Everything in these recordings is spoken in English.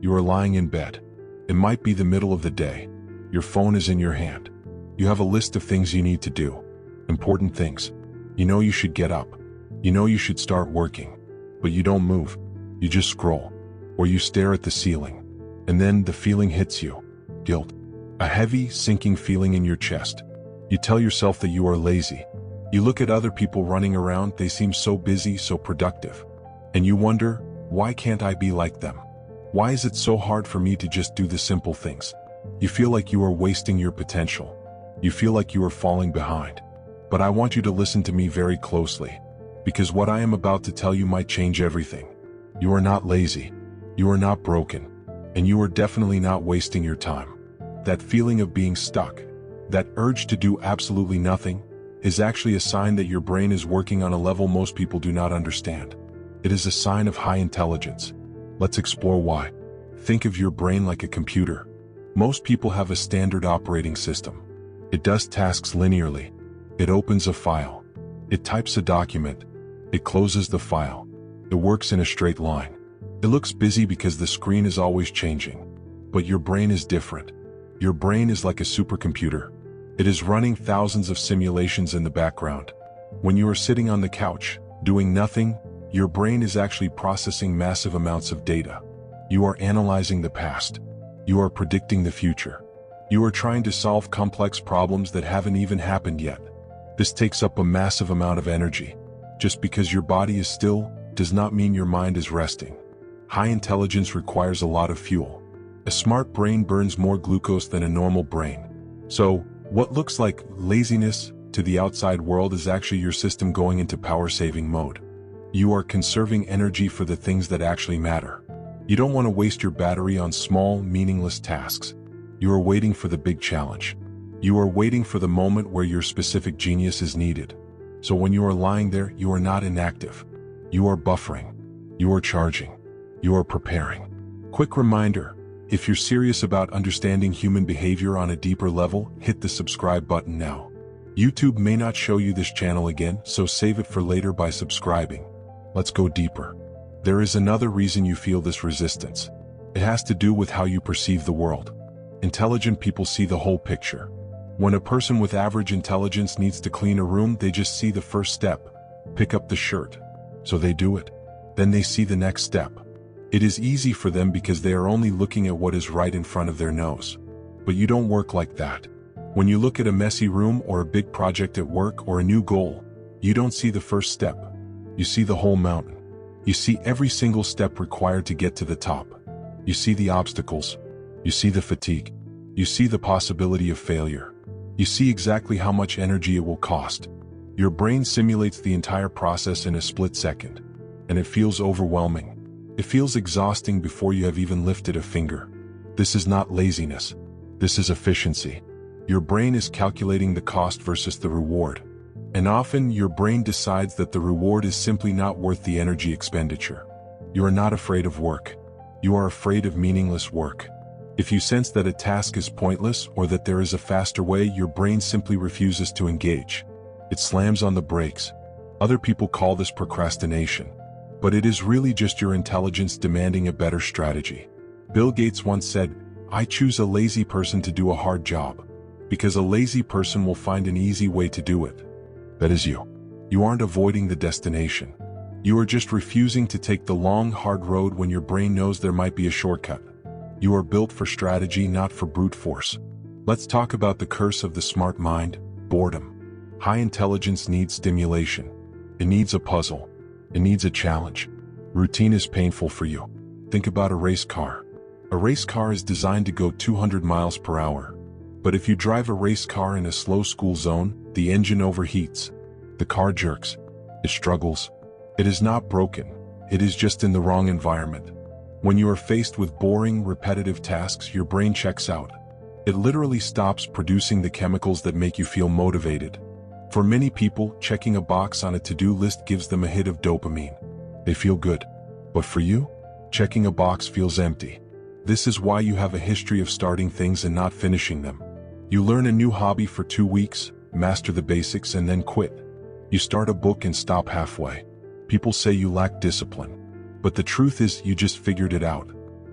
You are lying in bed. It might be the middle of the day. Your phone is in your hand. You have a list of things you need to do. Important things. You know you should get up. You know you should start working. But you don't move. You just scroll. Or you stare at the ceiling. And then the feeling hits you. Guilt. A heavy, sinking feeling in your chest. You tell yourself that you are lazy. You look at other people running around, they seem so busy, so productive. And you wonder, why can't I be like them? Why is it so hard for me to just do the simple things? You feel like you are wasting your potential. You feel like you are falling behind. But I want you to listen to me very closely, because what I am about to tell you might change everything. You are not lazy. You are not broken. And you are definitely not wasting your time. That feeling of being stuck, that urge to do absolutely nothing, is actually a sign that your brain is working on a level most people do not understand. It is a sign of high intelligence. Let's explore why. Think of your brain like a computer. Most people have a standard operating system. It does tasks linearly. It opens a file. It types a document. It closes the file. It works in a straight line. It looks busy because the screen is always changing. But your brain is different. Your brain is like a supercomputer. It is running thousands of simulations in the background. When you are sitting on the couch, doing nothing, your brain is actually processing massive amounts of data. You are analyzing the past. You are predicting the future. You are trying to solve complex problems that haven't even happened yet. This takes up a massive amount of energy. Just because your body is still, does not mean your mind is resting. High intelligence requires a lot of fuel. A smart brain burns more glucose than a normal brain. So, what looks like laziness to the outside world is actually your system going into power-saving mode. You are conserving energy for the things that actually matter. You don't want to waste your battery on small, meaningless tasks. You are waiting for the big challenge. You are waiting for the moment where your specific genius is needed. So when you are lying there, you are not inactive. You are buffering. You are charging. You are preparing. Quick reminder, if you're serious about understanding human behavior on a deeper level, hit the subscribe button now. YouTube may not show you this channel again, so save it for later by subscribing. Let's go deeper. There is another reason you feel this resistance. It has to do with how you perceive the world. Intelligent people see the whole picture. When a person with average intelligence needs to clean a room, they just see the first step. Pick up the shirt. So they do it. Then they see the next step. It is easy for them because they are only looking at what is right in front of their nose. But you don't work like that. When you look at a messy room or a big project at work or a new goal, you don't see the first step. You see the whole mountain. You see every single step required to get to the top. You see the obstacles. You see the fatigue. You see the possibility of failure. You see exactly how much energy it will cost. Your brain simulates the entire process in a split second. And it feels overwhelming. It feels exhausting before you have even lifted a finger. This is not laziness. This is efficiency. Your brain is calculating the cost versus the reward. And often, your brain decides that the reward is simply not worth the energy expenditure. You are not afraid of work. You are afraid of meaningless work. If you sense that a task is pointless or that there is a faster way, your brain simply refuses to engage. It slams on the brakes. Other people call this procrastination. But it is really just your intelligence demanding a better strategy. Bill Gates once said, "I choose a lazy person to do a hard job, because a lazy person will find an easy way to do it." That is you. You aren't avoiding the destination. You are just refusing to take the long, hard road when your brain knows there might be a shortcut. You are built for strategy, not for brute force. Let's talk about the curse of the smart mind, boredom. High intelligence needs stimulation. It needs a puzzle. It needs a challenge. Routine is painful for you. Think about a race car. A race car is designed to go 200 miles per hour. But if you drive a race car in a slow school zone, the engine overheats. The car jerks. It struggles. It is not broken. It is just in the wrong environment. When you are faced with boring, repetitive tasks, your brain checks out. It literally stops producing the chemicals that make you feel motivated. For many people, checking a box on a to-do list gives them a hit of dopamine. They feel good. But for you, checking a box feels empty. This is why you have a history of starting things and not finishing them. You learn a new hobby for 2 weeks, master the basics, and then quit. You start a book and stop halfway. People say you lack discipline. But the truth is, you just figured it out.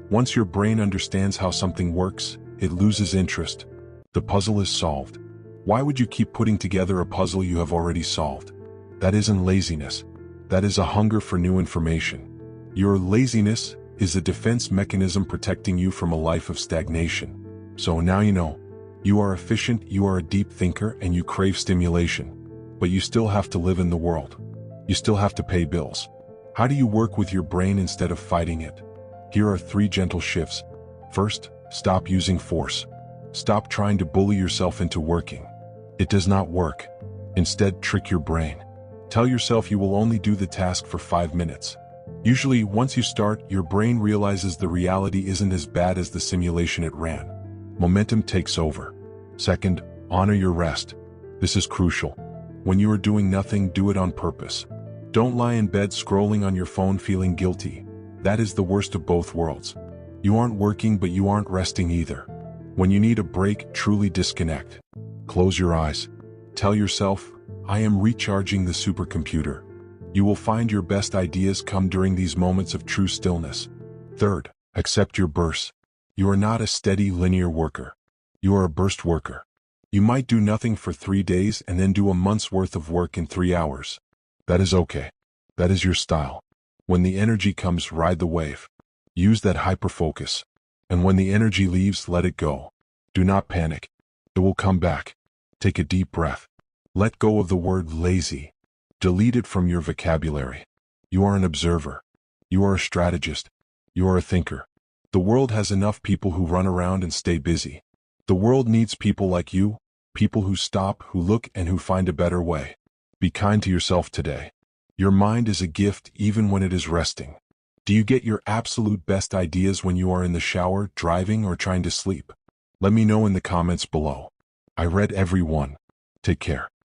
Once your brain understands how something works, it loses interest. The puzzle is solved. Why would you keep putting together a puzzle you have already solved? That isn't laziness. That is a hunger for new information. Your laziness is a defense mechanism protecting you from a life of stagnation. So now you know. You are efficient, you are a deep thinker, and you crave stimulation. But you still have to live in the world. You still have to pay bills. How do you work with your brain instead of fighting it? Here are 3 gentle shifts. First, stop using force. Stop trying to bully yourself into working. It does not work. Instead, trick your brain. Tell yourself you will only do the task for 5 minutes. Usually, once you start, your brain realizes the reality isn't as bad as the simulation it ran. Momentum takes over. Second, honor your rest. This is crucial. When you are doing nothing, do it on purpose. Don't lie in bed scrolling on your phone feeling guilty. That is the worst of both worlds. You aren't working, but you aren't resting either. When you need a break, truly disconnect. Close your eyes. Tell yourself, I am recharging the supercomputer. You will find your best ideas come during these moments of true stillness. Third, accept your bursts. You are not a steady linear worker. You are a burst worker. You might do nothing for 3 days and then do a month's worth of work in 3 hours. That is okay. That is your style. When the energy comes, ride the wave. Use that hyperfocus. And when the energy leaves, let it go. Do not panic. It will come back. Take a deep breath. Let go of the word lazy. Delete it from your vocabulary. You are an observer. You are a strategist. You are a thinker. The world has enough people who run around and stay busy. The world needs people like you, people who stop, who look, and who find a better way. Be kind to yourself today. Your mind is a gift even when it is resting. Do you get your absolute best ideas when you are in the shower, driving, or trying to sleep? Let me know in the comments below. I read every one. Take care.